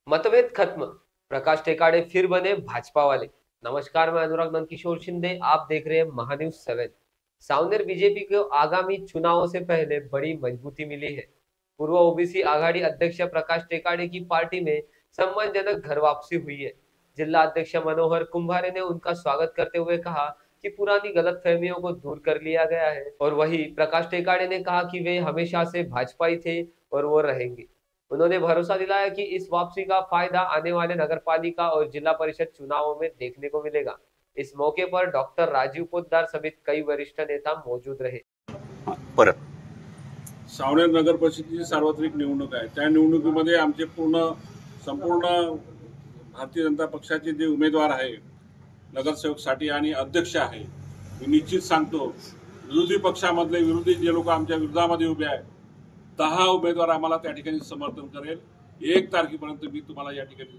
मतभेद खत्म, प्रकाश टेकाड़े फिर बने भाजपा वाले। नमस्कार, मैं अनुराग नंदकिशोर शिंदे, आप देख रहे हैं महान्यूज 7। सावनेर बीजेपी को आगामी चुनावों से पहले बड़ी मजबूती मिली है। पूर्व ओबीसी आघाड़ी अध्यक्ष प्रकाश टेकाड़े की पार्टी में सम्मानजनक घर वापसी हुई है। जिला अध्यक्ष मनोहर कुंभारे ने उनका स्वागत करते हुए कहा कि पुरानी गलतफहमियों को दूर कर लिया गया है। और वही प्रकाश टेकाड़े ने कहा कि वे हमेशा से भाजपाई थे और वो रहेंगे। उन्होंने भरोसा दिलाया कि इस वापसी का फायदा आने वाले नगरपालिका और जिला परिषद चुनावों में देखने को मिलेगा। इस मौके पर डॉक्टर राजीव पोद्दार समेत कई वरिष्ठ नेता मौजूद रहे। परत सावनेर नगर परिषदेची सार्वत्रिक निवडणूक आहे। त्या निवडणुकीमध्ये आमचे संपूर्ण भारतीय जनता पक्षाचे जे उमेदवार आहे नगरसेवकसाठी आणि अध्यक्ष आहे, मी निश्चित सांगतो विरोधी पक्षामधले विरोधी जे लोक आमच्या विरोधामध्ये उभे आहेत 10 उमेदवार आम्हाला त्या ठिकाणी समर्थन करेल। 1 तारखेपर्यंत मी तुम्हाला या ठिकाणी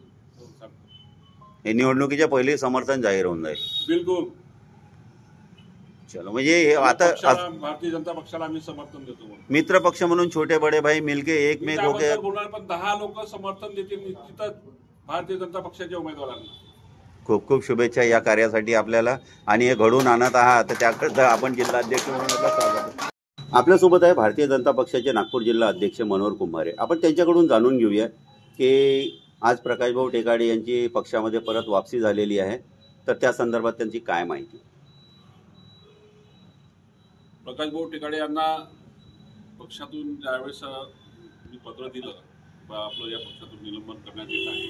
सांगतो हे निवडणुकीच्या पहिले समर्थन जाहीर होऊन जाईल। बिलकुल। चलो, म्हणजे आता भारतीय जनता पक्षाला आम्ही समर्थन देतो। मित्र पक्ष म्हणून छोटे बड़े भाई मिलके एक में होके बोलणार, पण 10 लोक समर्थन देतील निश्चितच भारतीय जनता पक्षाच्या उमेदवारांना। खूप खूप शुभेच्छा या कार्यासाठी आपल्याला, आणि हे घडून आणत आहात तर त्याकरता आपण जिल्हाध्यक्ष म्हणून स्वागत। आपल्यासोबत आहे भारतीय जनता पक्षाचे नागपूर जिल्हा अध्यक्ष मनोहर कुंभारे। आपण त्यांच्याकडून जाणून घेऊया की आज प्रकाश भाऊ टेकाड़े यांची पक्षामध्ये परत वापसी झालेली आहे, तर त्या संदर्भात त्यांची काय माहिती। प्रकाश भाऊ टेकाड़े यांना पक्षातून ज्यावेळेस मी पत्र दिलं आपलं या पक्षातून निलंबन करण्यात येत आहे,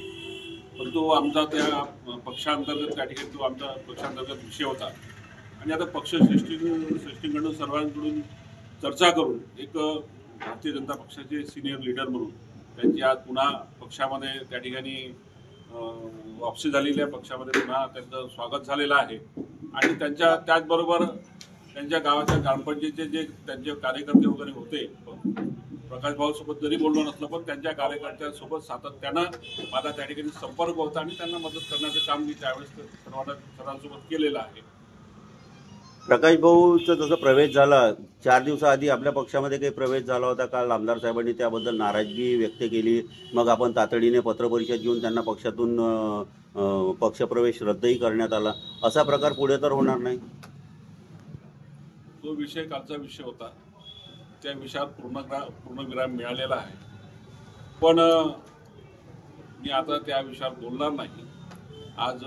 परंतु आमचा त्या पक्षांतर्गत त्या ठिकाणी तो आमचा पक्षांतर्गत विषय होता आणि आता पक्ष श्रेष्ठींकडून सर्वांकडून चर्चा करून एक भारतीय जनता पक्षाचे सिनियर लीडर म्हणून त्यांची आज पुन्हा पक्षामध्ये त्या ठिकाणी वापसी झालेली आहे। पक्षामध्ये पुन्हा त्यांचं स्वागत झालेलं आहे आणि त्याचबरोबर त्यांच्या गावाच्या ग्रामपंचायतीचे जे त्यांचे कार्यकर्ते वगैरे होते, प्रकाश भाऊ सोबत जरी बोललो नसलं पण त्यांच्या कार्यकर्त्यांसोबत सातत्यानं माझा त्या ठिकाणी संपर्क होता आणि त्यांना मदत करण्याचं काम मी त्यावेळेस सर्वांसोबत केलेलं आहे। प्रकाश भाऊचा जसं प्रवेश झाला 4 दिवसाआधी आपल्या पक्षामध्ये काही प्रवेश झाला होता, काल आमदार साहेबांनी त्याबद्दल नाराजगी व्यक्त केली, मग आपण तातडीने पत्रपरिषद घेऊन त्यांना पक्षातून पक्षप्रवेश रद्दही करण्यात आला। असा प्रकार पुढे तर होणार नाही। तो विषय कालचा विषय होता, त्या विषयात पूर्णविराम मिळालेला आहे, पण मी आता त्या विषयावर बोलणार नाही। आज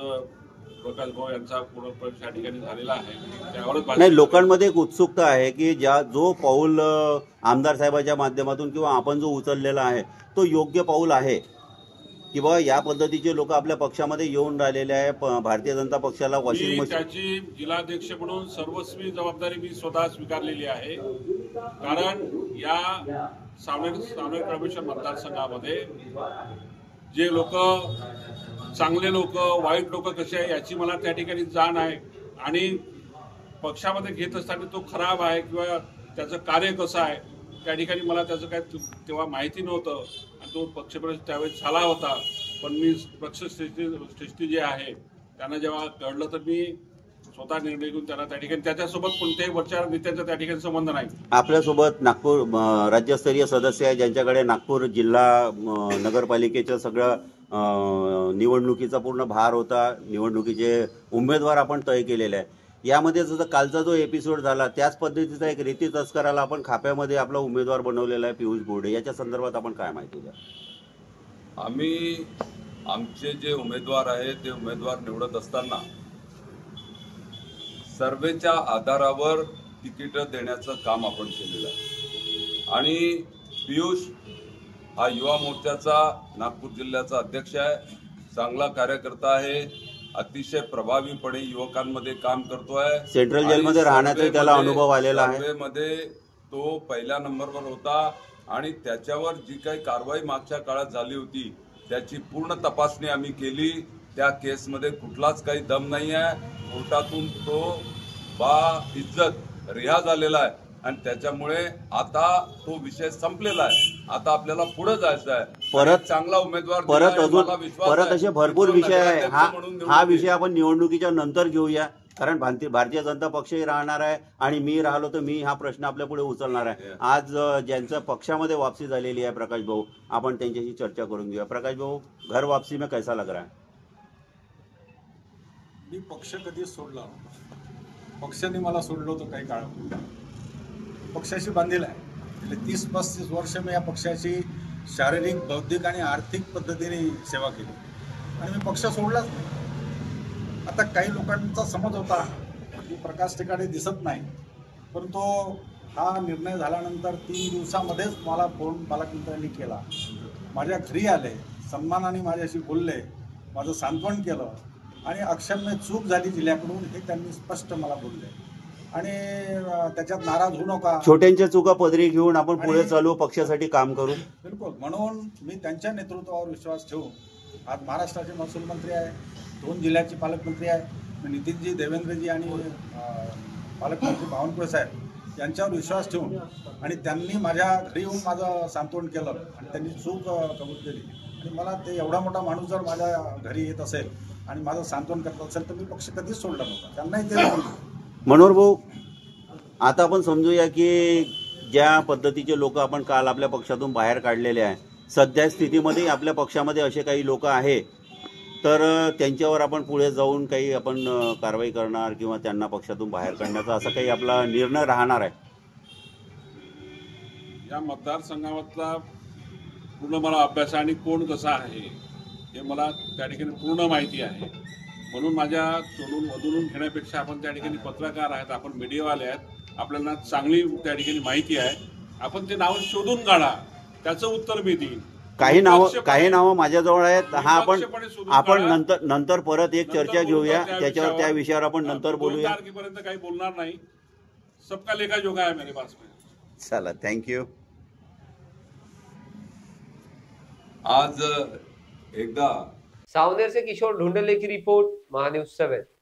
प्रकाश भाऊ यांचा पुनर्प्रवेश या ठिकाणी झालेला आहे, त्यावरच नाही। लोकांमध्ये एक उत्सुकता आहे की जो पाऊल आमदार साहेबांच्या माध्यमातून किंवा आपण जो उचललेला आहे तो योग्य पाऊल आहे की बाबा या पद्धतीचे लोक आपल्या पक्षामध्ये येऊन राहिलेले आहे। भारतीय जनता पक्षाला वॉशिंग मशीन त्याची जिल्हाध्यक्ष म्हणून सर्वस्वी जबाबदारी मी स्वतः स्वीकारलेली आहे, कारण या सावनेर कमिशन मतदारसंघामध्ये जे लोक चांगले लोक वाईट लोक कसे आहे याची मला त्या ठिकाणी जाण आहे आणि पक्षामध्ये घेत असताना तो खराब आहे किंवा त्याचं कार्य कसं आहे त्या ठिकाणी मला त्याचं काय तेव्हा माहिती नव्हतं आणि तो पक्षप्रवेश त्यावेळेस झाला होता, पण मी पक्षश्रेष्ठी जे आहे त्यांना जेव्हा कळलं तर मी स्वतः निर्णय घेऊन त्यांना त्या ठिकाणी त्याच्यासोबत कोणत्याही वरच्या नेत्यांचा त्या ठिकाणी संबंध नाही। आपल्यासोबत नागपूर राज्यस्तरीय सदस्य आहे ज्यांच्याकडे नागपूर जिल्हा नगरपालिकेचं सगळं निवडणुकीचा पूर्ण भार होता, निवडणुकीचे उमेदवार आपण तय केलेले आहे। यामध्ये जसं कालचा जो एपिसोड झाला त्याच पद्धतीचा एक रेती तस्कराला आपण खाप्यामध्ये आपला उमेदवार बनवलेला आहे पियुष बोर्डे, याच्या संदर्भात आपण काय माहिती द्या। आम्ही आमचे जे उमेदवार आहेत ते उमेदवार निवडत असताना सर्वेच्या आधारावर तिकीट देण्याचं काम आपण केलेलं आहे आणि पियुष हा युवा मोर्चाचा नागपूर जिल्ह्याचा अध्यक्ष आहे, चांगला कार्यकर्ता आहे, अतिशय प्रभावीपणे युवकांमध्ये काम करतोय। सेंट्रल जेलमध्ये राहण्याचा त्याला अनुभव आलेला आहे। सर्वेमध्ये तो पहिल्या नंबरवर होता आणि त्याच्यावर जी काही कारवाई मागच्या काळात झाली होती त्याची पूर्ण तपासणी आम्ही केली। त्या केसमध्ये कुठलाच काही दम नाही आहे, कोर्टातून तो इज्जत रिहा झालेला आहे आणि त्याच्यामुळे आता तो विषय संपलेला आहे। आता आपल्याला पुढे जायचं आहे, परत चांगला उमेदवार परत असे भरपूर विषय आहे। हा विषय आपण निवडणुकीच्या नंतर घेऊया। कारण भारतीय जनता पक्षही राहणार आहे आणि मी राहिलो तर मी हा प्रश्न आपल्या पुढे उचलणार आहे. आज ज्यांचं पक्षामध्ये वापसी झालेली आहे प्रकाश भाऊ, आपण त्यांच्याशी चर्चा करून घेऊया. प्रकाश भाऊ, घर वापसी में कैसा लग रहा है? मी पक्ष कधीच सोडला नव्हता. पक्षाने मला सोडलं होतं काही काळापूर्वी. पक्षाशी बांधील आहे. गेले 30-35 वर्ष मी या पक्षाची शारीरिक, बौद्धिक आणि आर्थिक पद्धतीने सेवा केली आणि मी पक्ष सोडलाच नाही. आता काही लोकांचा समज होता की प्रकाश टेकाडे दिसत नाही, परंतु हा निर्णय झाल्यानंतर 3 दिवसामध्येच मला फोन पालकमंत्र्यांनी केला. माझ्या घरी आले, सन्मानाने माझ्याशी बोलले, माझं सांत्वन केलं आणि अक्षम्य चूक झाली जिल्ह्याकडून हे त्यांनी स्पष्ट मला बोलले आणि त्याच्यात नाराज होऊ नका. छोट्यांच्या चुका पदरी घेऊन आपण पुढे चालू, पक्षासाठी काम करू. बिलकुल. म्हणून मी त्यांच्या नेतृत्वावर विश्वास ठेवून आज महाराष्ट्राचे महसूल मंत्री आहे, 2 जिल्ह्याचे पालकमंत्री आहे, नितीनजी, देवेंद्रजी आणि पालकमंत्री बावनकुळे साहेब यांच्यावर विश्वास ठेवून आणि त्यांनी माझ्या घरी येऊन माझं सांत्वन केलं आणि त्यांनी चूक कबूल केली आणि मला ते एवढा मोठा माणूस जर माझ्या घरी येत असेल आणि माझं सांत्वन करत असेल तर मी पक्ष कधीच सोडला नव्हता. त्यांनाही ते मनोहर भाऊ, आता आपण समजूया की ज्या पद्धतीचे लोक आपण काल आपल्या पक्षातून बाहेर काढलेले आहे, सध्या स्थितीमध्ये आपल्या पक्षामध्ये असे काही लोक आहे, तर त्यांच्यावर आपण पुढे जाऊन काही आपण कारवाई करणार किंवा त्यांना पक्षातून बाहेर काढण्याचा असा काही आपला निर्णय राहणार आहे? या मतदारसंघातला पूर्ण मला अभ्यास आणि कोण कसा आहे हे मला त्या ठिकाणी पूर्ण माहिती आहे. म्हणून माझ्या तोडून वधून घेण्यापेक्षा आपण त्या ठिकाणी पत्रकार आहेत, आपण मीडियावाले आहेत, आपल्याला चांगली त्या ठिकाणी माहिती आहे. आपण ते नाव शोधून काढा, त्याचं उत्तर मी देईन. काही नावं माझ्याजवळ आहेत. हा आपण नंतर परत एक चर्चा घेऊया, त्याच्यावर त्या विषयावर आपण नंतर बोलूया. तारखेपर्यंत काही बोलणार नाही. सबका लेखा जोखा आहे मेरे पास में. चला, थँक्यू. आज एकदा सावनेर से किशोर ढूंढले की रिपोर्ट, महान्यूज 7.